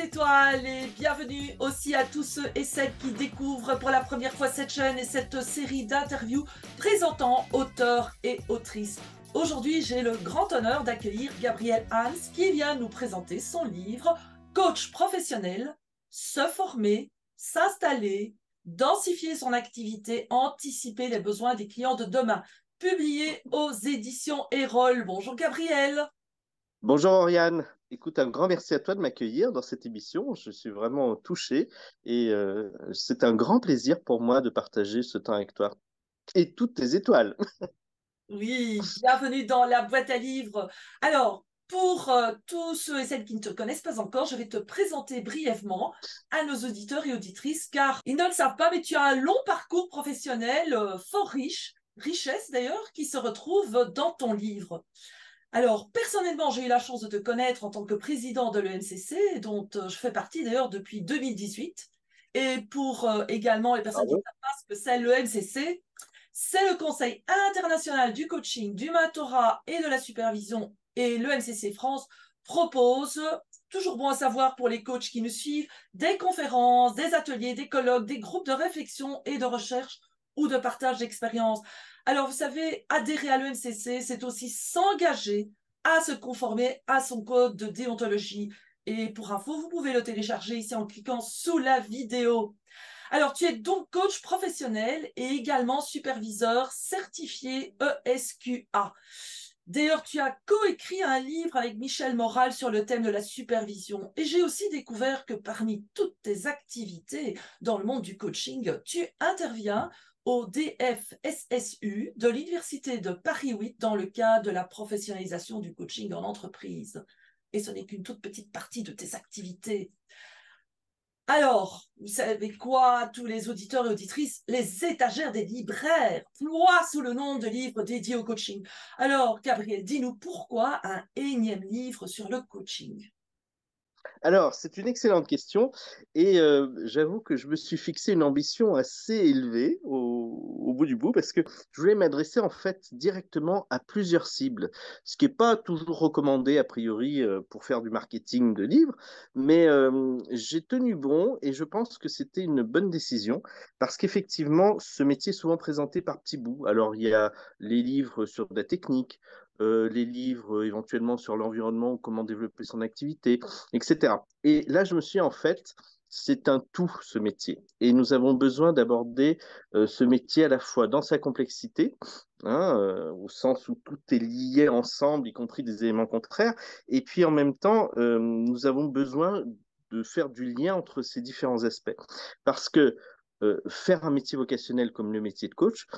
étoiles et bienvenue aussi à tous ceux et celles qui découvrent pour la première fois cette chaîne et cette série d'interviews présentant auteurs et autrices. Aujourd'hui, j'ai le grand honneur d'accueillir Gabrielle Hans qui vient nous présenter son livre Coach professionnel, se former, s'installer, densifier son activité, anticiper les besoins des clients de demain, publié aux éditions Erol. Bonjour Gabrielle. Bonjour Oriane, écoute, un grand merci à toi de m'accueillir dans cette émission. Je suis vraiment touché et c'est un grand plaisir pour moi de partager ce temps avec toi et toutes tes étoiles. Oui, bienvenue dans la boîte à livres. Alors, pour tous ceux et celles qui ne te connaissent pas encore, je vais te présenter brièvement à nos auditeurs et auditrices, car ils ne le savent pas, mais tu as un long parcours professionnel fort riche, richesse d'ailleurs, qui se retrouve dans ton livre. Alors, personnellement, j'ai eu la chance de te connaître en tant que président de l'ENCC, dont je fais partie d'ailleurs depuis 2018. Et pour également les personnes qui ne Bravo. savent pas ce que c'est l'ENCC, c'est le Conseil international du coaching, du mentorat et de la supervision. Et l'ENCC France propose, toujours bon à savoir pour les coachs qui nous suivent, des conférences, des ateliers, des colloques, des groupes de réflexion et de recherche ou de partage d'expériences. Alors, vous savez, adhérer à l'ENCC, c'est aussi s'engager à se conformer à son code de déontologie. Et pour info, vous pouvez le télécharger ici en cliquant sous la vidéo. Alors, tu es donc coach professionnel et également superviseur certifié ESQA. D'ailleurs, tu as coécrit un livre avec Michel Moral sur le thème de la supervision. Et j'ai aussi découvert que parmi toutes tes activités dans le monde du coaching, tu interviens au DFSSU de l'Université de Paris 8 dans le cadre de la professionnalisation du coaching en entreprise. Et ce n'est qu'une toute petite partie de tes activités. Alors, vous savez quoi, tous les auditeurs et auditrices, les étagères des libraires ploient sous le nom de livres dédiés au coaching. Alors, Gabriel, dis-nous pourquoi un énième livre sur le coaching? Alors, c'est une excellente question et j'avoue que je me suis fixé une ambition assez élevée au bout du bout parce que je voulais m'adresser en fait directement à plusieurs cibles, ce qui n'est pas toujours recommandé a priori pour faire du marketing de livres, mais j'ai tenu bon et je pense que c'était une bonne décision parce qu'effectivement, ce métier est souvent présenté par petits bouts. Alors, il y a les livres sur la technique, les livres éventuellement sur l'environnement ou comment développer son activité, etc. Et là, je me suis dit, en fait, c'est un tout, ce métier. Et nous avons besoin d'aborder ce métier à la fois dans sa complexité, hein, au sens où tout est lié ensemble, y compris des éléments contraires, et puis en même temps, nous avons besoin de faire du lien entre ces différents aspects. Parce que faire un métier vocationnel comme le métier de coach,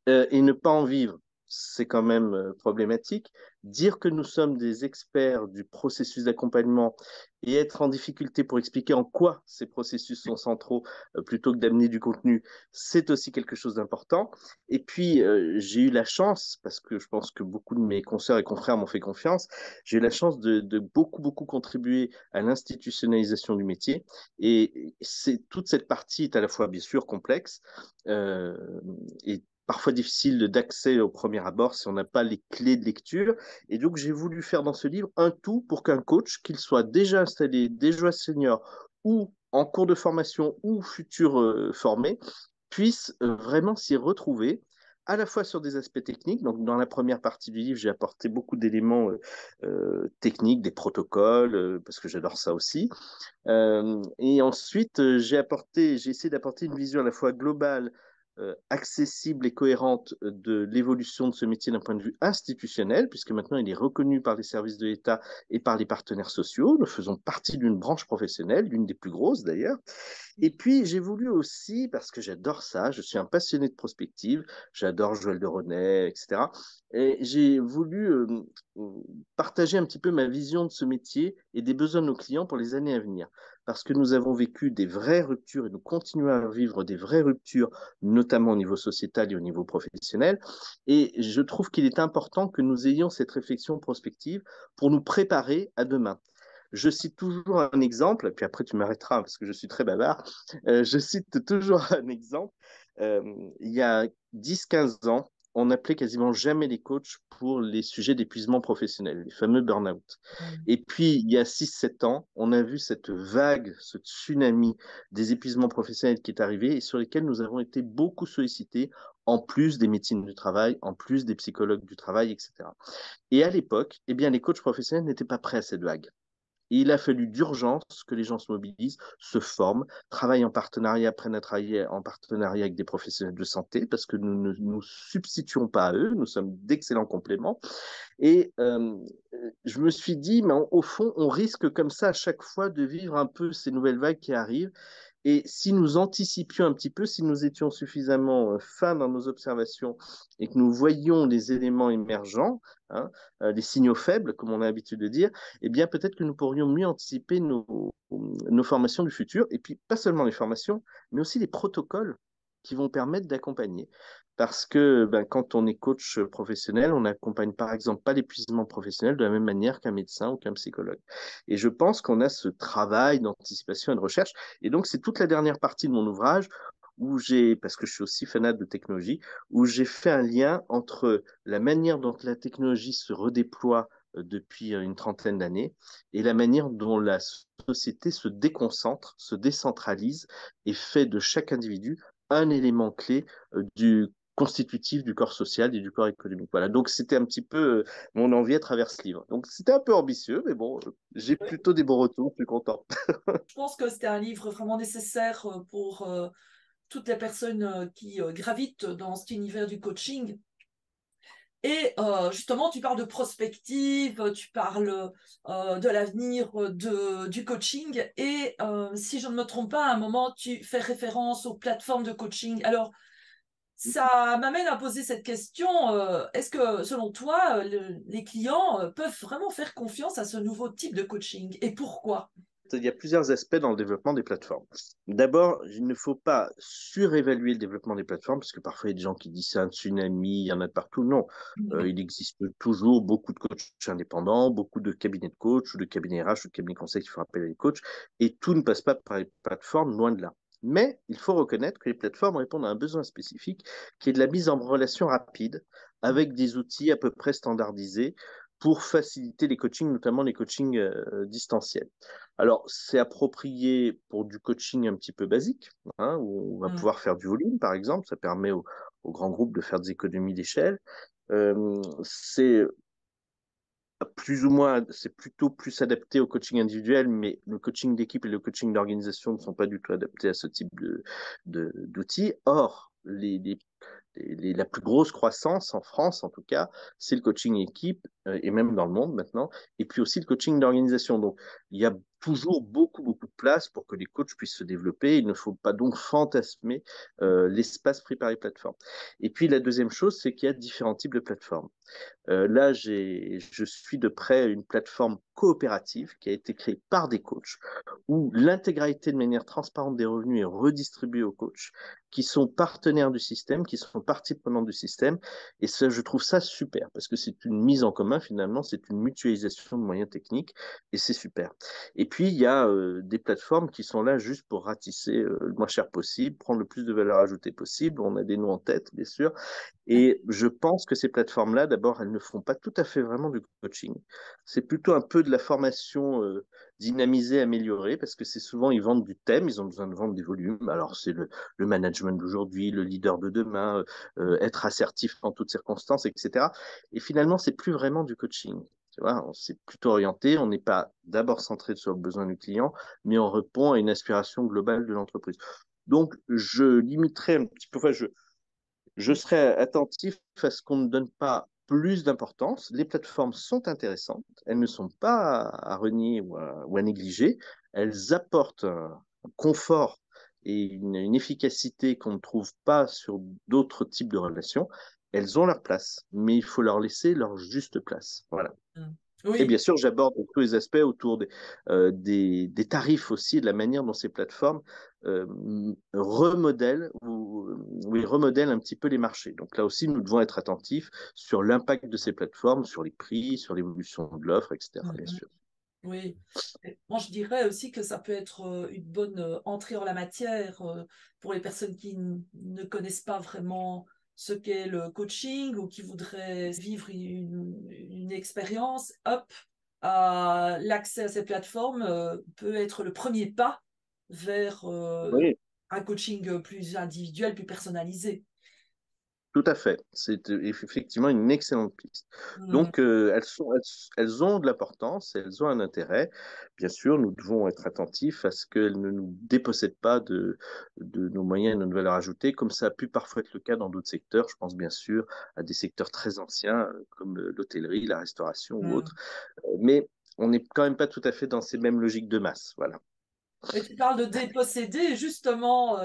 et ne pas en vivre, c'est quand même problématique. Dire que nous sommes des experts du processus d'accompagnement et être en difficulté pour expliquer en quoi ces processus sont centraux plutôt que d'amener du contenu, c'est aussi quelque chose d'important. Et puis, j'ai eu la chance, parce que je pense que beaucoup de mes consoeurs et confrères m'ont fait confiance, j'ai eu la chance de beaucoup, beaucoup contribuer à l'institutionnalisation du métier. Et c'est, toute cette partie est à la fois, bien sûr, complexe, euh, et parfois difficile d'accès au premier abord si on n'a pas les clés de lecture. Et donc, j'ai voulu faire dans ce livre un tout pour qu'un coach, qu'il soit déjà installé, déjà senior ou en cours de formation ou futur formé, puisse vraiment s'y retrouver à la fois sur des aspects techniques. Donc, dans la première partie du livre, j'ai apporté beaucoup d'éléments techniques, des protocoles, parce que j'adore ça aussi. Et ensuite, j'ai essayé d'apporter une vision à la fois globale, accessible et cohérente de l'évolution de ce métier d'un point de vue institutionnel, puisque maintenant il est reconnu par les services de l'État et par les partenaires sociaux. Nous faisons partie d'une branche professionnelle, l'une des plus grosses d'ailleurs. Et puis, j'ai voulu aussi, parce que j'adore ça, je suis un passionné de prospective, j'adore Joël de René, etc. Et j'ai voulu partager un petit peu ma vision de ce métier et des besoins de nos clients pour les années à venir. Parce que nous avons vécu des vraies ruptures et nous continuons à vivre des vraies ruptures, notamment au niveau sociétal et au niveau professionnel. Et je trouve qu'il est important que nous ayons cette réflexion prospective pour nous préparer à demain. Je cite toujours un exemple, puis après tu m'arrêteras parce que je suis très bavard. Je cite toujours un exemple. Il y a 10-15 ans, on n'appelait quasiment jamais les coachs pour les sujets d'épuisement professionnel, les fameux burn-out. Mm. Et puis, il y a 6-7 ans, on a vu cette vague, ce tsunami des épuisements professionnels qui est arrivé et sur lesquels nous avons été beaucoup sollicités, en plus des médecines du travail, en plus des psychologues du travail, etc. Et à l'époque, eh bien, les coachs professionnels n'étaient pas prêts à cette vague. Et il a fallu d'urgence que les gens se mobilisent, se forment, travaillent en partenariat, apprennent à travailler en partenariat avec des professionnels de santé, parce que nous ne nous substituons pas à eux, nous sommes d'excellents compléments. Et je me suis dit, mais au fond, on risque comme ça à chaque fois de vivre un peu ces nouvelles vagues qui arrivent. Et si nous anticipions un petit peu, si nous étions suffisamment fins dans nos observations et que nous voyions les éléments émergents, hein, les signaux faibles, comme on a l'habitude de dire, eh bien peut-être que nous pourrions mieux anticiper nos formations du futur. Et puis pas seulement les formations, mais aussi les protocoles qui vont permettre d'accompagner. Parce que ben, quand on est coach professionnel, on n'accompagne par exemple pas l'épuisement professionnel de la même manière qu'un médecin ou qu'un psychologue. Et je pense qu'on a ce travail d'anticipation et de recherche. Et donc, c'est toute la dernière partie de mon ouvrage où j'ai, parce que je suis aussi fanat de technologie, où j'ai fait un lien entre la manière dont la technologie se redéploie depuis une trentaine d'années et la manière dont la société se déconcentre, se décentralise et fait de chaque individu un élément clé du constitutif du corps social et du corps économique. Voilà, donc c'était un petit peu mon envie à travers ce livre. Donc c'était un peu ambitieux, mais bon, j'ai Oui. plutôt des bons retours, je suis content. Je pense que c'était un livre vraiment nécessaire pour toutes les personnes qui gravitent dans cet univers du coaching. Et justement, tu parles de prospective, tu parles de l'avenir du coaching. Et si je ne me trompe pas, à un moment, tu fais référence aux plateformes de coaching. Alors, ça m'amène à poser cette question. Est-ce que, selon toi, les clients peuvent vraiment faire confiance à ce nouveau type de coaching? Et pourquoi? Il y a plusieurs aspects dans le développement des plateformes. D'abord, il ne faut pas surévaluer le développement des plateformes, parce que parfois il y a des gens qui disent c'est un tsunami, il y en a de partout. Non, il existe toujours beaucoup de coachs indépendants, beaucoup de cabinets de coachs, ou de cabinets RH, ou de cabinets conseils qui font appel à des coachs, et tout ne passe pas par les plateformes, loin de là. Mais il faut reconnaître que les plateformes répondent à un besoin spécifique qui est de la mise en relation rapide avec des outils à peu près standardisés pour faciliter les coachings, notamment les coachings distanciels. Alors, c'est approprié pour du coaching un petit peu basique, hein, où on va Mm. pouvoir faire du volume, par exemple. Ça permet aux grands groupes de faire des économies d'échelle. C'est plus ou moins, c'est plutôt plus adapté au coaching individuel, mais le coaching d'équipe et le coaching d'organisation ne sont pas du tout adaptés à ce type d'outils. Or, la plus grosse croissance en France, en tout cas, c'est le coaching équipe et même dans le monde maintenant, et puis aussi le coaching d'organisation. Donc, il y a toujours beaucoup, beaucoup de place pour que les coachs puissent se développer. Il ne faut pas donc fantasmer l'espace pris par les plateformes. Et puis, la deuxième chose, c'est qu'il y a différents types de plateformes. Là, je suis de près une plateforme coopérative qui a été créée par des coachs, où l'intégralité de manière transparente des revenus est redistribuée aux coachs, qui sont partenaires du système, qui sont partie prenante du système. Et ça, je trouve ça super, parce que c'est une mise en commun, finalement, c'est une mutualisation de moyens techniques, et c'est super. Et puis, il y a des plateformes qui sont là juste pour ratisser le moins cher possible, prendre le plus de valeur ajoutée possible. On a des noms en tête, bien sûr, et je pense que ces plateformes-là, d'abord, elles ne font pas tout à fait vraiment du coaching. C'est plutôt un peu de la formation dynamisée, améliorée, parce que c'est souvent, ils vendent du thème, ils ont besoin de vendre des volumes. Alors, c'est le management d'aujourd'hui, le leader de demain, être assertif en toutes circonstances, etc. Et finalement, c'est plus vraiment du coaching. Tu vois, on s'est plutôt orienté, on n'est pas d'abord centré sur le besoin du client, mais on répond à une aspiration globale de l'entreprise. Donc, je limiterai un petit peu, enfin, je serai attentif à ce qu'on ne donne pas plus d'importance. Les plateformes sont intéressantes, elles ne sont pas à renier ou à négliger, elles apportent un confort et une efficacité qu'on ne trouve pas sur d'autres types de relations. Elles ont leur place, mais il faut leur laisser leur juste place. Voilà. Mm. Et bien Oui. sûr, j'aborde tous les aspects autour des tarifs aussi, et de la manière dont ces plateformes euh, remodèlent un petit peu les marchés. Donc là aussi, nous devons être attentifs sur l'impact de ces plateformes, sur les prix, sur l'évolution de l'offre, etc. Bien Mhm. sûr. Oui. Et moi, je dirais aussi que ça peut être une bonne entrée en la matière pour les personnes qui ne connaissent pas vraiment ce qu'est le coaching ou qui voudraient vivre une expérience, hop, l'accès à ces plateformes peut être le premier pas vers Oui, un coaching plus individuel, plus personnalisé. tout à fait. C'est effectivement une excellente piste. Mm, Donc, elles ont de l'importance, elles ont un intérêt. Bien sûr, nous devons être attentifs à ce qu'elles ne nous dépossèdent pas de nos moyens et de nos valeurs ajoutées, comme ça a pu parfois être le cas dans d'autres secteurs. Je pense bien sûr à des secteurs très anciens, comme l'hôtellerie, la restauration ou mm. autres. Mais on n'est quand même pas tout à fait dans ces mêmes logiques de masse. Voilà. Et tu parles de déposséder, justement,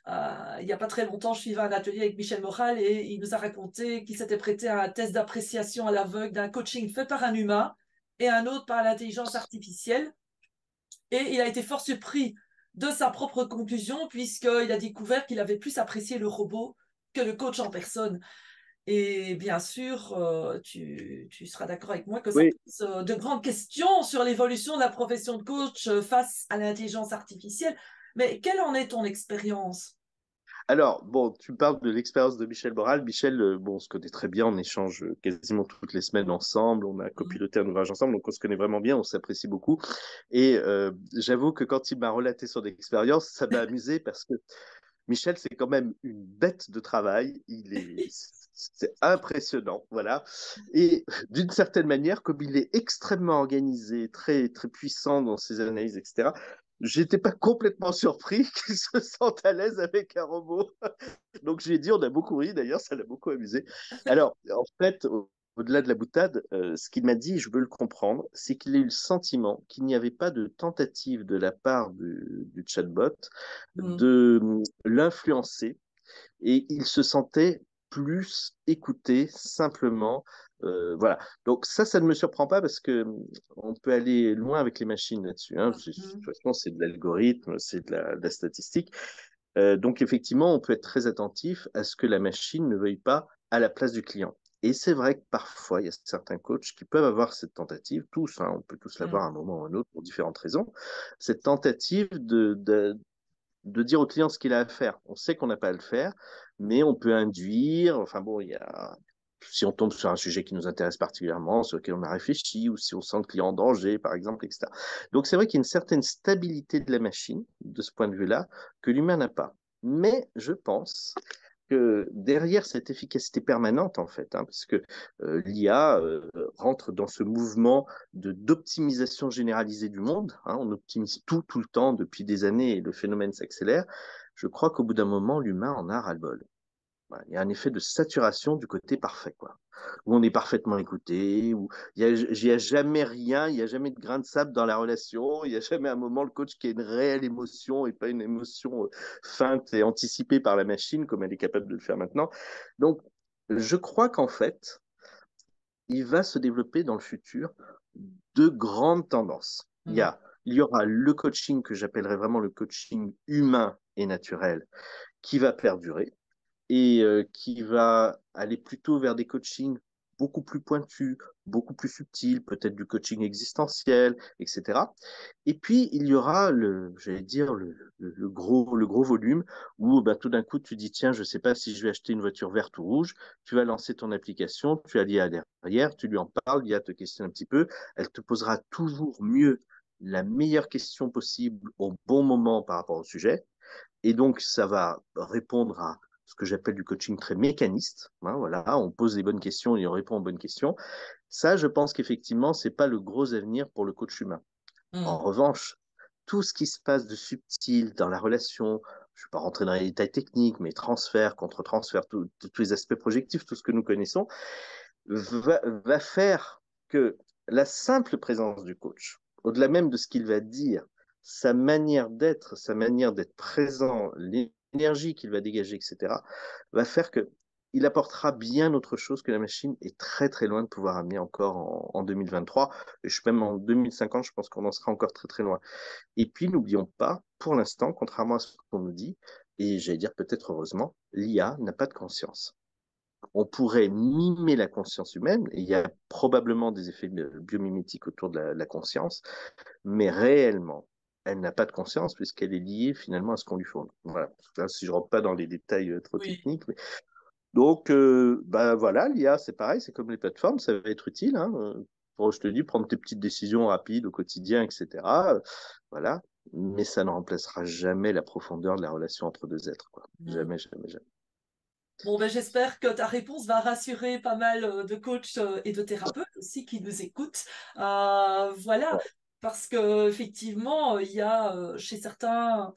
il n'y a pas très longtemps, je suivais un atelier avec Michel Moral et il nous a raconté qu'il s'était prêté à un test d'appréciation à l'aveugle d'un coaching fait par un humain et un autre par l'intelligence artificielle. Et il a été fort surpris de sa propre conclusion puisqu'il a découvert qu'il avait plus apprécié le robot que le coach en personne. Et bien sûr, tu seras d'accord avec moi que ça Oui, pose de grandes questions sur l'évolution de la profession de coach face à l'intelligence artificielle. Mais quelle en est ton expérience? alors, bon, tu parles de l'expérience de Michel Boral. Michel, bon, on se connaît très bien, on échange quasiment toutes les semaines ensemble, on a Mm, copiloté un ouvrage ensemble, donc on se connaît vraiment bien, on s'apprécie beaucoup. Et j'avoue que quand il m'a relaté son expérience, ça m'a amusé parce que Michel, c'est quand même une bête de travail. C'est impressionnant, voilà. Et d'une certaine manière, comme il est extrêmement organisé, très, très puissant dans ses analyses, etc., j'étais pas complètement surpris qu'il se sente à l'aise avec un robot. Donc j'ai dit, on a beaucoup ri d'ailleurs, ça l'a beaucoup amusé. Alors, en fait, au-delà de la boutade, ce qu'il m'a dit, je veux le comprendre, c'est qu'il a eu le sentiment qu'il n'y avait pas de tentative de la part du chatbot mm, de l'influencer et il se sentait plus écouté simplement. Voilà. Donc ça ne me surprend pas parce que on peut aller loin avec les machines là-dessus. Hein. De toute mm, façon, c'est de l'algorithme, c'est de la statistique. Donc effectivement, on peut être très attentif à ce que la machine ne veuille pas à la place du client. Et c'est vrai que parfois, il y a certains coachs qui peuvent avoir cette tentative, tous, hein, on peut tous l'avoir mm, à un moment ou à un autre pour différentes raisons, cette tentative de dire au client ce qu'il a à faire. On sait qu'on n'a pas à le faire, mais on peut induire, enfin bon, si on tombe sur un sujet qui nous intéresse particulièrement, sur lequel on a réfléchi, ou si on sent le client en danger, par exemple, etc. Donc c'est vrai qu'il y a une certaine stabilité de la machine, de ce point de vue-là, que l'humain n'a pas. Mais je pense que derrière cette efficacité permanente, en fait, hein, parce que l'IA rentre dans ce mouvement d'optimisation généralisée du monde, hein, on optimise tout le temps depuis des années et le phénomène s'accélère, je crois qu'au bout d'un moment, l'humain en a ras-le-bol. Voilà, il y a un effet de saturation du côté parfait, quoi. Où on est parfaitement écouté, où il y a jamais rien, il n'y a jamais de grain de sable dans la relation, il n'y a jamais un moment le coach qui a une réelle émotion et pas une émotion feinte et anticipée par la machine comme elle est capable de le faire maintenant. Donc, je crois qu'en fait, il va se développer dans le futur deux grandes tendances. mm, Il y aura le coaching que j'appellerais vraiment le coaching humain et naturel qui va perdurer et qui va aller plutôt vers des coachings beaucoup plus pointus, beaucoup plus subtils, peut-être du coaching existentiel, etc. Et puis, il y aura j'allais dire, le gros volume où bah, tout d'un coup, tu dis, tiens, je ne sais pas si je vais acheter une voiture verte ou rouge. Tu vas lancer ton application, tu as l'IA derrière, tu lui en parles, l'IA te questionne un petit peu. Elle te posera toujours mieux la meilleure question possible au bon moment par rapport au sujet. Et donc, ça va répondre à ce que j'appelle du coaching très mécaniste. Hein, voilà, on pose les bonnes questions et on répond aux bonnes questions. Ça, je pense qu'effectivement, c'est pas le gros avenir pour le coach humain. En mm. revanche, tout ce qui se passe de subtil dans la relation, je ne vais pas rentrer dans les détails techniques, mais transfert, contre-transfert, tous les aspects projectifs, tout ce que nous connaissons, va faire que la simple présence du coach, au-delà même de ce qu'il va dire, sa manière d'être présent, l'énergie qu'il va dégager, etc., va faire que il apportera bien autre chose que la machine est très très loin de pouvoir amener encore en 2023. Et même en 2050, je pense qu'on en sera encore très très loin. Et puis, n'oublions pas, pour l'instant, contrairement à ce qu'on nous dit, et j'allais dire peut-être heureusement, l'IA n'a pas de conscience. On pourrait mimer la conscience humaine, et il y a probablement des effets biomimétiques autour de la conscience, mais réellement, elle n'a pas de conscience puisqu'elle est liée finalement à ce qu'on lui fournit. Voilà. Là, si je ne rentre pas dans les détails trop Oui. techniques, Donc, bah, voilà, l'IA, c'est pareil, c'est comme les plateformes, ça va être utile. Hein, pour, je te dis, prendre tes petites décisions rapides au quotidien, etc. Voilà. Mais ça ne remplacera jamais la profondeur de la relation entre deux êtres, quoi. Mm. Jamais, jamais, jamais. Bon, ben, j'espère que ta réponse va rassurer pas mal de coachs et de thérapeutes aussi qui nous écoutent. Voilà, Ouais. parce que effectivement, il y a chez certains,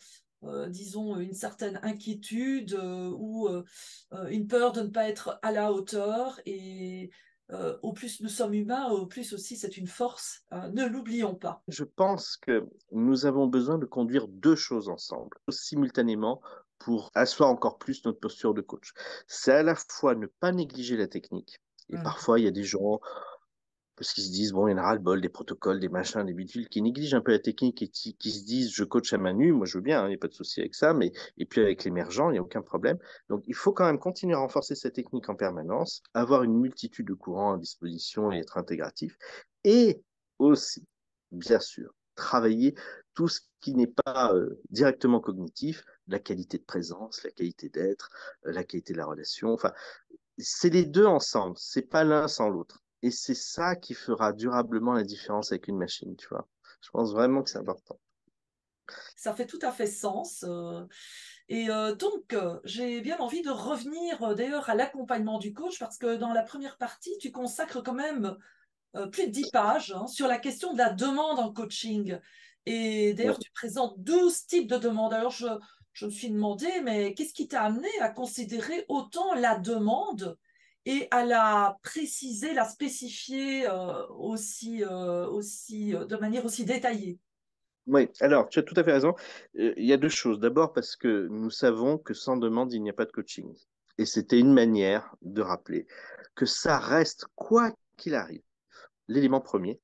disons, une certaine inquiétude ou une peur de ne pas être à la hauteur. Et au plus nous sommes humains, au plus aussi c'est une force. Ne l'oublions pas. Je pense que nous avons besoin de conduire deux choses ensemble, simultanément, pour asseoir encore plus notre posture de coach. C'est à la fois ne pas négliger la technique. Et Mhm. parfois, il y a des gens, parce qu'ils se disent, bon, il y en a ras-le-bol, des protocoles, des machins, des bidules, qui négligent un peu la technique et qui se disent, je coach à main nue, moi je veux bien, il n'y a pas de souci avec ça, mais et puis avec l'émergent, il n'y a aucun problème. Donc il faut quand même continuer à renforcer cette technique en permanence, avoir une multitude de courants à disposition et être intégratif, et aussi, bien sûr, travailler tout ce qui n'est pas directement cognitif, la qualité de présence, la qualité d'être, la qualité de la relation, enfin, c'est les deux ensemble, c'est pas l'un sans l'autre. Et c'est ça qui fera durablement la différence avec une machine, tu vois. Je pense vraiment que c'est important. Ça fait tout à fait sens. Et donc, j'ai bien envie de revenir d'ailleurs à l'accompagnement du coach parce que dans la première partie, tu consacres quand même plus de 10 pages hein, sur la question de la demande en coaching. Et Ouais. d'ailleurs, tu présentes 12 types de demandes. Alors, je me suis demandé, mais qu'est-ce qui t'a amené à considérer autant la demande et à la préciser, la spécifier de manière aussi détaillée? Oui, alors tu as tout à fait raison. Il y a deux choses. D'abord parce que nous savons que sans demande, il n'y a pas de coaching. Et c'était une manière de rappeler que ça reste, quoi qu'il arrive, l'élément premier,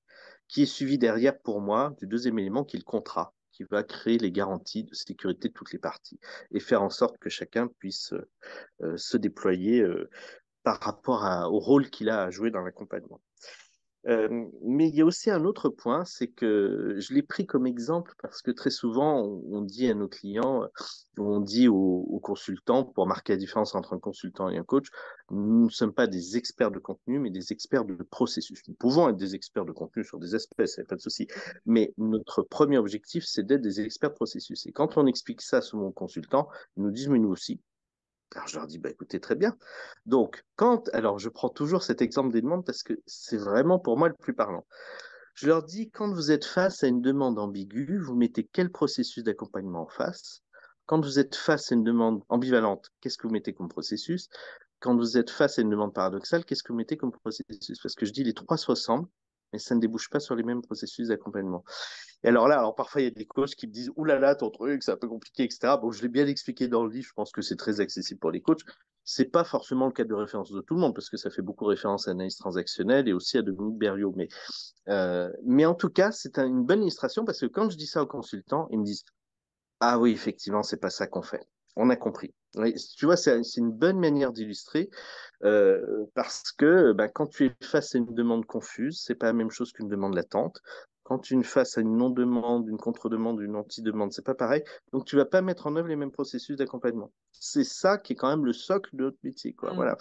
qui est suivi derrière pour moi du deuxième élément qui est le contrat, qui va créer les garanties de sécurité de toutes les parties et faire en sorte que chacun puisse se déployer par rapport au rôle qu'il a à jouer dans l'accompagnement. Mais il y a aussi un autre point, c'est que je l'ai pris comme exemple parce que très souvent, on dit à nos clients, on dit aux consultants, pour marquer la différence entre un consultant et un coach, nous ne sommes pas des experts de contenu, mais des experts de processus. Nous pouvons être des experts de contenu sur des aspects, ça n'y a pas de souci. Mais notre premier objectif, c'est d'être des experts de processus. Et quand on explique ça à mon consultant, ils nous disent, mais nous aussi. Alors je leur dis, bah, écoutez, très bien. Donc, alors je prends toujours cet exemple des demandes parce que c'est vraiment pour moi le plus parlant. Je leur dis, quand vous êtes face à une demande ambiguë, vous mettez quel processus d'accompagnement en face? Quand vous êtes face à une demande ambivalente, qu'est-ce que vous mettez comme processus? Quand vous êtes face à une demande paradoxale, qu'est-ce que vous mettez comme processus? Parce que je dis, les trois se ressemblent, mais ça ne débouche pas sur les mêmes processus d'accompagnement. Et alors là, alors parfois, il y a des coachs qui me disent, ouh là là, ton truc, c'est un peu compliqué, etc. Bon, je l'ai bien expliqué dans le livre, je pense que c'est très accessible pour les coachs. C'est pas forcément le cas de référence de tout le monde, parce que ça fait beaucoup référence à l'analyse transactionnelle et aussi à Dominique Berriot. Mais en tout cas, c'est une bonne illustration parce que quand je dis ça aux consultants, ils me disent, ah oui, effectivement, c'est pas ça qu'on fait. On a compris. Oui, tu vois, c'est une bonne manière d'illustrer parce que bah, quand tu es face à une demande confuse, c'est pas la même chose qu'une demande latente. Quand tu es face à une non-demande, une contre-demande, une anti-demande, c'est pas pareil. Donc, tu vas pas mettre en œuvre les mêmes processus d'accompagnement. C'est ça qui est quand même le socle de notre métier, quoi. Hmm. Voilà.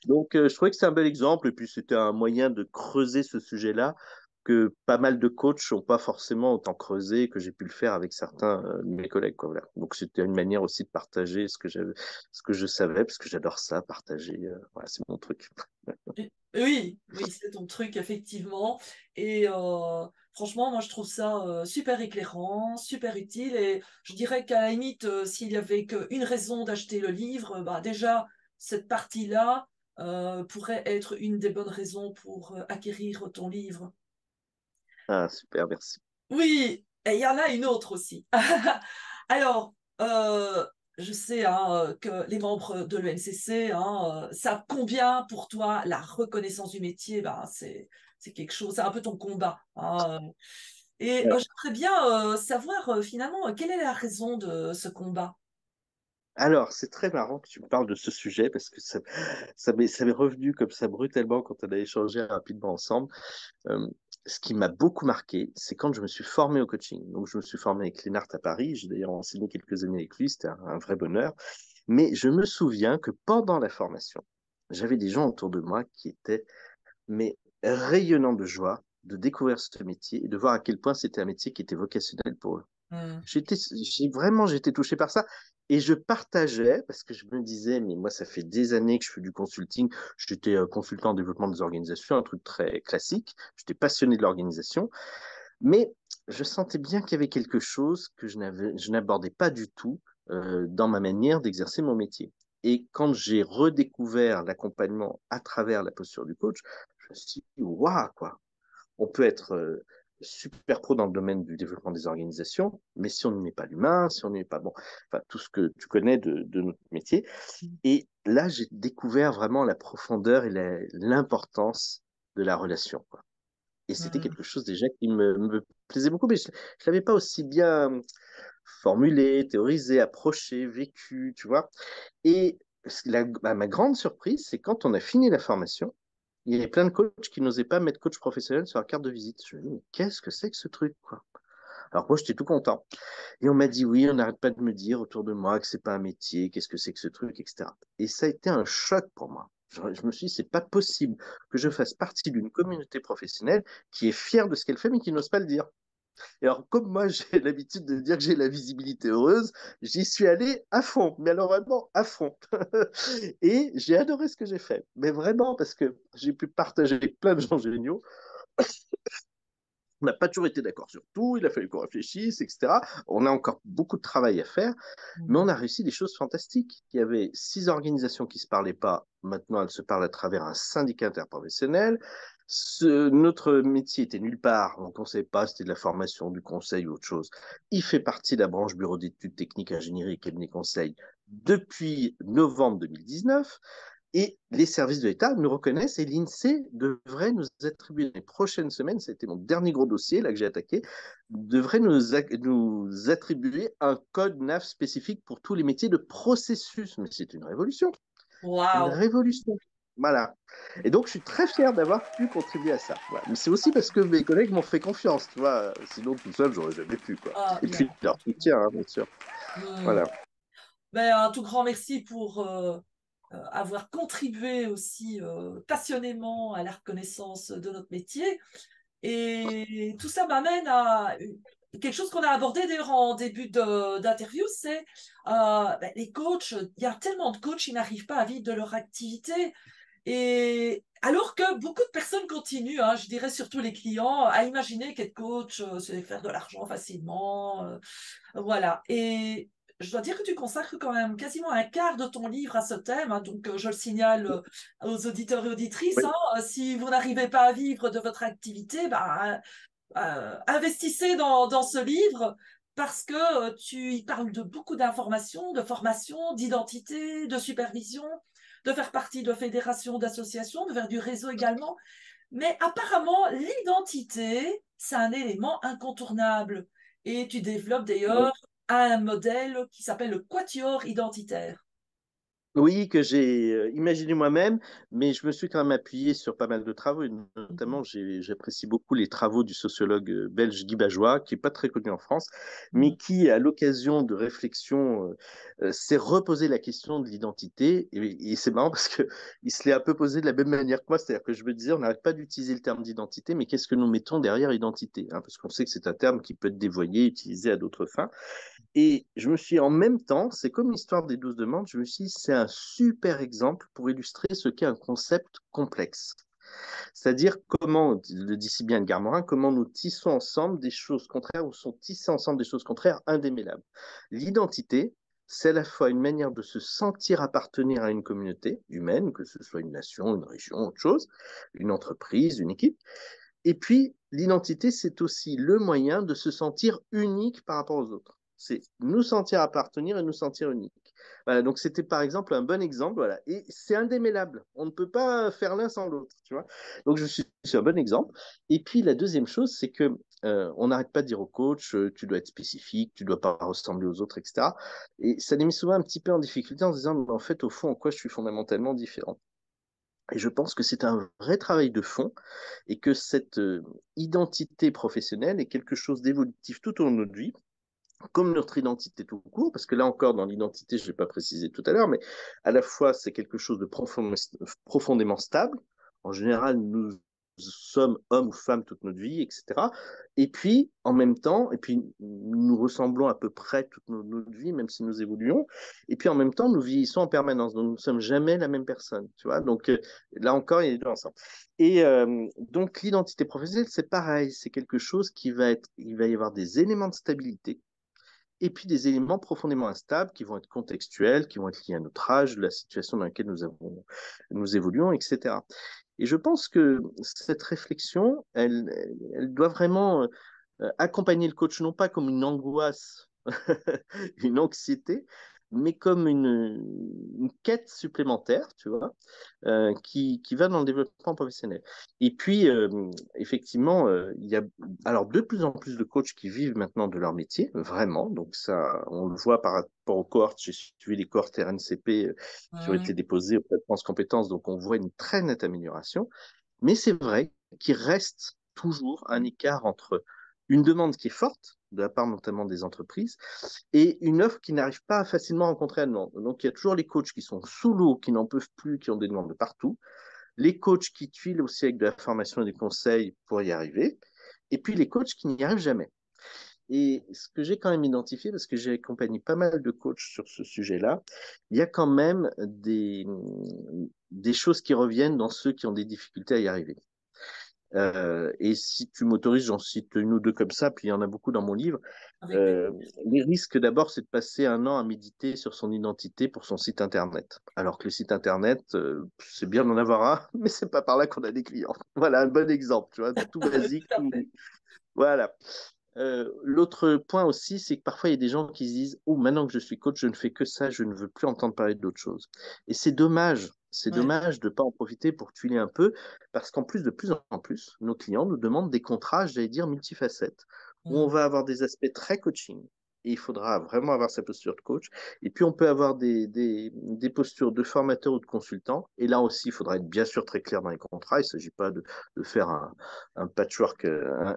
Donc, je trouvais que c'est un bel exemple et puis c'était un moyen de creuser ce sujet-là que pas mal de coachs n'ont pas forcément autant creusé que j'ai pu le faire avec certains de mes collègues, quoi. Voilà. Donc, c'était une manière aussi de partager ce que je savais, parce que j'adore ça, partager. Voilà, c'est mon truc. Oui, oui, c'est ton truc, effectivement. Et franchement, moi, je trouve ça super éclairant, super utile. Et je dirais qu'à la limite, s'il y avait qu'une raison d'acheter le livre, bah, déjà, cette partie-là pourrait être une des bonnes raisons pour acquérir ton livre. Ah, super, merci. Oui, et il y en a une autre aussi. Alors, je sais hein, que les membres de l'ENCC, hein, savent combien pour toi la reconnaissance du métier, ben, c'est quelque chose, c'est un peu ton combat. Hein. Et Ouais. j'aimerais bien savoir finalement quelle est la raison de ce combat. Alors, c'est très marrant que tu me parles de ce sujet parce que ça m'est revenu comme ça brutalement quand on a échangé rapidement ensemble. Euh, Ce qui m'a beaucoup marqué, c'est quand je me suis formé au coaching. Donc, je me suis formé avec Lénart à Paris. J'ai d'ailleurs enseigné quelques années avec lui. C'était un vrai bonheur. Mais je me souviens que pendant la formation, j'avais des gens autour de moi qui étaient mais rayonnants de joie de découvrir ce métier et de voir à quel point c'était un métier qui était vocationnel pour eux. Mm. J'étais touché par ça et je partageais parce que je me disais, mais moi, ça fait des années que je fais du consulting. J'étais consultant en développement des organisations, un truc très classique. J'étais passionné de l'organisation, mais je sentais bien qu'il y avait quelque chose que je n'abordais pas du tout dans ma manière d'exercer mon métier. Et quand j'ai redécouvert l'accompagnement à travers la posture du coach, je me suis dit, waouh, quoi, on peut être super pro dans le domaine du développement des organisations, mais si on n'y met pas l'humain, si on n'y met pas bon, enfin, tout ce que tu connais de notre métier. Et là, j'ai découvert vraiment la profondeur et l'importance de la relation, quoi. Et c'était Mm. quelque chose déjà qui me plaisait beaucoup, mais je ne l'avais pas aussi bien formulé, théorisé, approché, vécu, tu vois. Et ma grande surprise, c'est quand on a fini la formation, il y avait plein de coachs qui n'osaient pas mettre coach professionnel sur la carte de visite. Je me dis, mais qu'est-ce que c'est que ce truc, quoi? Alors moi, j'étais tout content. Et on m'a dit, oui, on n'arrête pas de me dire autour de moi que c'est pas un métier, qu'est-ce que c'est que ce truc, etc. Et ça a été un choc pour moi. Je me suis dit, c'est pas possible que je fasse partie d'une communauté professionnelle qui est fière de ce qu'elle fait, mais qui n'ose pas le dire. Et alors, comme moi, j'ai l'habitude de dire que j'ai la visibilité heureuse, j'y suis allé à fond, mais alors vraiment à fond. Et j'ai adoré ce que j'ai fait, mais vraiment parce que j'ai pu partager avec plein de gens géniaux. On n'a pas toujours été d'accord sur tout, il a fallu qu'on réfléchisse, etc. On a encore beaucoup de travail à faire, mais Mm. on a réussi des choses fantastiques. Il y avait 6 organisations qui ne se parlaient pas, maintenant elles se parlent à travers un syndicat interprofessionnel. Notre métier était nulle part, donc on ne savait pas, c'était de la formation, du conseil ou autre chose. Il fait partie de la branche bureau d'études techniques, ingénierie et cabinet conseil depuis novembre 2019. Et les services de l'État nous reconnaissent et l'INSEE devrait nous attribuer les prochaines semaines, c'était mon dernier gros dossier là que j'ai attaqué, devrait nous attribuer un code NAF spécifique pour tous les métiers de processus. Mais c'est une révolution. Une Waouh! révolution. Voilà. Et donc, je suis très fier d'avoir pu contribuer à ça. Voilà. Mais c'est aussi parce que mes collègues m'ont fait confiance, tu vois. Sinon, tout seul, j'aurais jamais pu, quoi. Ah, Et mais, puis, leur soutien, hein, bien sûr. mm. Voilà. Ben, un tout grand merci pour avoir contribué aussi passionnément à la reconnaissance de notre métier. Et tout ça m'amène à quelque chose qu'on a abordé d'ailleurs en début d'interview, c'est ben, les coachs. Il y a tellement de coachs qui n'arrivent pas à vivre de leur activité. Et alors que beaucoup de personnes continuent, hein, je dirais surtout les clients, à imaginer qu'être coach, c'est faire de l'argent facilement. Voilà. Et je dois dire que tu consacres quand même quasiment un quart de ton livre à ce thème, hein. Donc, je le signale aux auditeurs et auditrices, Oui. hein. Si vous n'arrivez pas à vivre de votre activité, bah, investissez dans ce livre parce que tu y parles de beaucoup d'informations, de formation, d'identité, de supervision, de faire partie de fédérations, d'associations, de faire du réseau également. Mais apparemment, l'identité, c'est un élément incontournable. Et tu développes Oui. d'ailleurs un modèle qui s'appelle le quatuor identitaire. Oui, que j'ai imaginé moi-même, mais je me suis quand même appuyé sur pas mal de travaux, et notamment j'apprécie beaucoup les travaux du sociologue belge Guy Bajois, qui n'est pas très connu en France, mais qui, à l'occasion de réflexions, s'est reposé la question de l'identité, et c'est marrant parce qu'il se l'est un peu posé de la même manière que moi, c'est-à-dire que je me disais, on n'arrête pas d'utiliser le terme d'identité, mais qu'est-ce que nous mettons derrière identité, hein, parce qu'on sait que c'est un terme qui peut être dévoyé, utilisé à d'autres fins. Et je me suis en même temps, c'est comme l'histoire des 12 demandes, je me suis dit, c'est un super exemple pour illustrer ce qu'est un concept complexe. C'est-à-dire comment, le dit si bien Edgar Morin, comment nous tissons ensemble des choses contraires ou sont tissées ensemble des choses contraires indémêlables. L'identité, c'est à la fois une manière de se sentir appartenir à une communauté humaine, que ce soit une nation, une région, autre chose, une entreprise, une équipe. Et puis, l'identité, c'est aussi le moyen de se sentir unique par rapport aux autres. C'est nous sentir appartenir et nous sentir unique. Voilà, donc c'était par exemple un bon exemple, voilà. Et c'est indémêlable. On ne peut pas faire l'un sans l'autre, tu vois. Donc je suis un bon exemple. Et puis la deuxième chose, c'est que on n'arrête pas de dire au coach, tu dois être spécifique, tu dois pas ressembler aux autres, etc. Et ça les met souvent un petit peu en difficulté en se disant, mais en fait, au fond, en quoi je suis fondamentalement différent. Et je pense que c'est un vrai travail de fond et que cette identité professionnelle est quelque chose d'évolutif tout au long de notre vie comme notre identité tout court, parce que là encore, dans l'identité, je ne l'ai pas précisé tout à l'heure, mais à la fois, c'est quelque chose de profondément stable. En général, nous sommes hommes ou femmes toute notre vie, etc. Et puis, en même temps, et puis nous ressemblons à peu près toute notre vie, même si nous évoluons. Et puis, en même temps, nous vieillissons en permanence. Donc, nous ne sommes jamais la même personne, tu vois. Donc, là encore, il y a les deux ensemble. Et donc, l'identité professionnelle, c'est pareil. C'est quelque chose il va y avoir des éléments de stabilité et puis des éléments profondément instables qui vont être contextuels, qui vont être liés à notre âge, la situation dans laquelle nous évoluons, etc. Et je pense que cette réflexion, elle doit vraiment accompagner le coach, non pas comme une angoisse, une anxiété, mais comme une quête supplémentaire, tu vois, qui va dans le développement professionnel. Et puis, effectivement, il y a alors de plus en plus de coachs qui vivent maintenant de leur métier, vraiment. Donc ça, on le voit par rapport aux cohortes. J'ai suivi les cohortes RNCP qui ont Mmh. été déposées auprès de France Compétences, donc on voit une très nette amélioration. Mais c'est vrai qu'il reste toujours un écart entre une demande qui est forte, de la part notamment des entreprises, et une offre qui n'arrive pas à facilement rencontrer la demande. Donc il y a toujours les coachs qui sont sous l'eau, qui n'en peuvent plus, qui ont des demandes de partout, les coachs qui tuilent aussi avec de la formation et des conseils pour y arriver, et puis les coachs qui n'y arrivent jamais. Et ce que j'ai quand même identifié, parce que j'ai accompagné pas mal de coachs sur ce sujet-là, il y a quand même des choses qui reviennent dans ceux qui ont des difficultés à y arriver. Et si tu m'autorises, j'en cite une ou deux comme ça, puis il y en a beaucoup dans mon livre. Avec plaisir. Euh, les risques, d'abord, c'est de passer un an à méditer sur son identité pour son site Internet. Alors que le site Internet, c'est bien d'en avoir un, mais c'est pas par là qu'on a des clients. Voilà un bon exemple, tu vois, tout basique, Tout à tout... fait. Voilà. L'autre point aussi, c'est que parfois il y a des gens qui se disent, oh, maintenant que je suis coach, je ne fais que ça, je ne veux plus entendre parler d'autre chose. Et c'est dommage. C'est Ouais. dommage de ne pas en profiter pour tuiler un peu, parce qu'en plus, de plus en plus, nos clients nous demandent des contrats, j'allais dire, multifacettes, où on Mmh. va avoir des aspects très coaching. Et il faudra vraiment avoir sa posture de coach. Et puis, on peut avoir des postures de formateur ou de consultant. Et là aussi, il faudra être bien sûr très clair dans les contrats. Il ne s'agit pas de faire un patchwork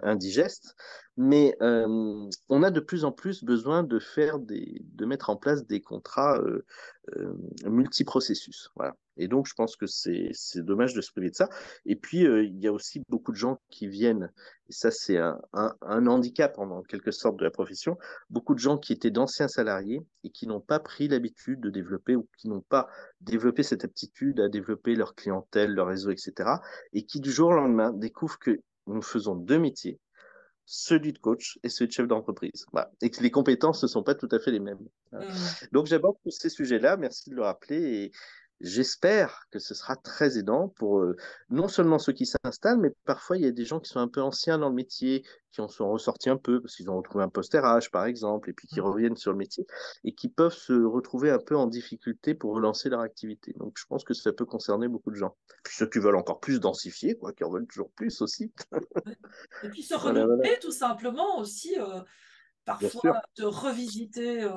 indigeste. Mais on a de plus en plus besoin de mettre en place des contrats multiprocessus. Voilà. Et donc, je pense que c'est dommage de se priver de ça. Et puis, il y a aussi beaucoup de gens qui viennent, et ça, c'est un handicap en quelque sorte de la profession, beaucoup de gens qui étaient d'anciens salariés et qui n'ont pas pris l'habitude de développer ou qui n'ont pas développé cette aptitude à développer leur clientèle, leur réseau, etc. Et qui, du jour au lendemain, découvrent que nous faisons deux métiers, celui de coach et celui de chef d'entreprise. Voilà. Et que les compétences ne sont pas tout à fait les mêmes. Voilà. Mmh. Donc j'aborde tous ces sujets-là, merci de le rappeler, et j'espère que ce sera très aidant pour non seulement ceux qui s'installent, mais parfois il y a des gens qui sont un peu anciens dans le métier, qui en sont ressortis un peu, parce qu'ils ont retrouvé un poste RH par exemple, et puis qui reviennent sur le métier, et qui peuvent se retrouver un peu en difficulté pour relancer leur activité. Donc je pense que ça peut concerner beaucoup de gens. Puis ceux qui veulent encore plus densifier, quoi, qui en veulent toujours plus aussi. Ouais. Et puis se Voilà, voilà. renouveler tout simplement aussi, Bien parfois sûr. de revisiter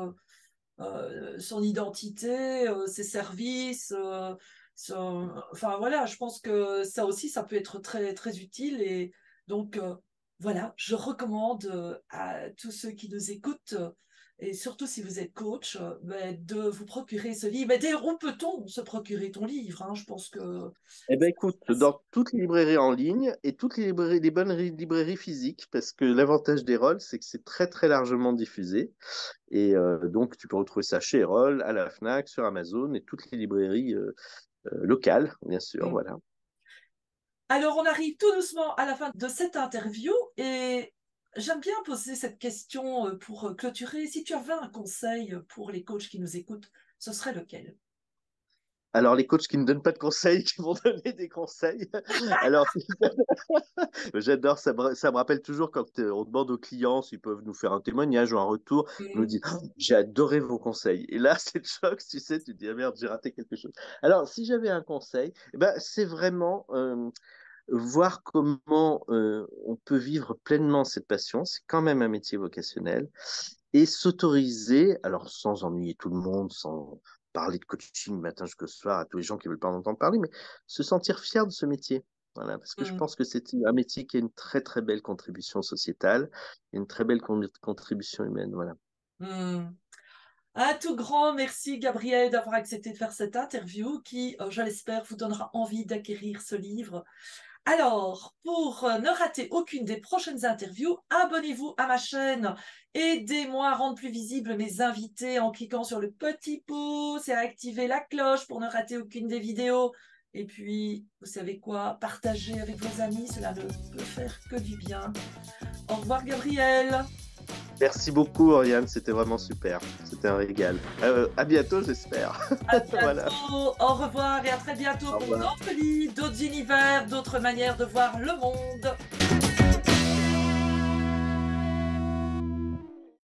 son identité, ses services. Enfin voilà, je pense que ça aussi, ça peut être très, très utile. Et donc, voilà, je recommande à tous ceux qui nous écoutent, et surtout si vous êtes coach, ben, de vous procurer ce livre. Mais d'ailleurs, où peut-on se procurer ton livre, hein? Je pense que Eh ben c'est écoute, facile. dans toutes les librairies en ligne et toutes les bonnes librairies physiques, parce que l'avantage d'Erol, c'est que c'est très très largement diffusé. Et donc tu peux retrouver ça chez Erol, à la Fnac, sur Amazon et toutes les librairies locales, bien sûr. Mm. Voilà. Alors, on arrive tout doucement à la fin de cette interview et j'aime bien poser cette question pour clôturer. Si tu avais un conseil pour les coachs qui nous écoutent, ce serait lequel? Alors les coachs qui ne donnent pas de conseils, qui vont donner des conseils. Alors j'adore, ça me rappelle toujours quand on demande aux clients s'ils peuvent nous faire un témoignage ou un retour, ils nous Mm. disent oh, j'ai adoré vos conseils. Et là, c'est le choc, tu sais, tu te dis ah merde, j'ai raté quelque chose. Alors, si j'avais un conseil, eh ben, c'est vraiment voir comment on peut vivre pleinement cette passion. C'est quand même un métier vocationnel et s'autoriser, alors sans ennuyer tout le monde, sans parler de coaching matin jusqu'au soir à tous les gens qui veulent pas en entendre parler, mais se sentir fier de ce métier. Voilà, parce que je Mm. pense que c'est un métier qui a une très très belle contribution sociétale et une très belle contribution humaine. Voilà. Hmm. Un tout grand merci, Gabriel, d'avoir accepté de faire cette interview qui, je l'espère, vous donnera envie d'acquérir ce livre. Alors, pour ne rater aucune des prochaines interviews, abonnez-vous à ma chaîne. Aidez-moi à rendre plus visibles mes invités en cliquant sur le petit pouce et à activer la cloche pour ne rater aucune des vidéos. Et puis, vous savez quoi? Partagez avec vos amis, cela ne peut faire que du bien. Au revoir, Gabriel. Merci beaucoup, Oriane, c'était vraiment super. C'était un régal. À bientôt, j'espère. À bientôt. Voilà. Au revoir et à très bientôt Au pour revoir. d'autres livres, d'autres univers, d'autres manières de voir le monde.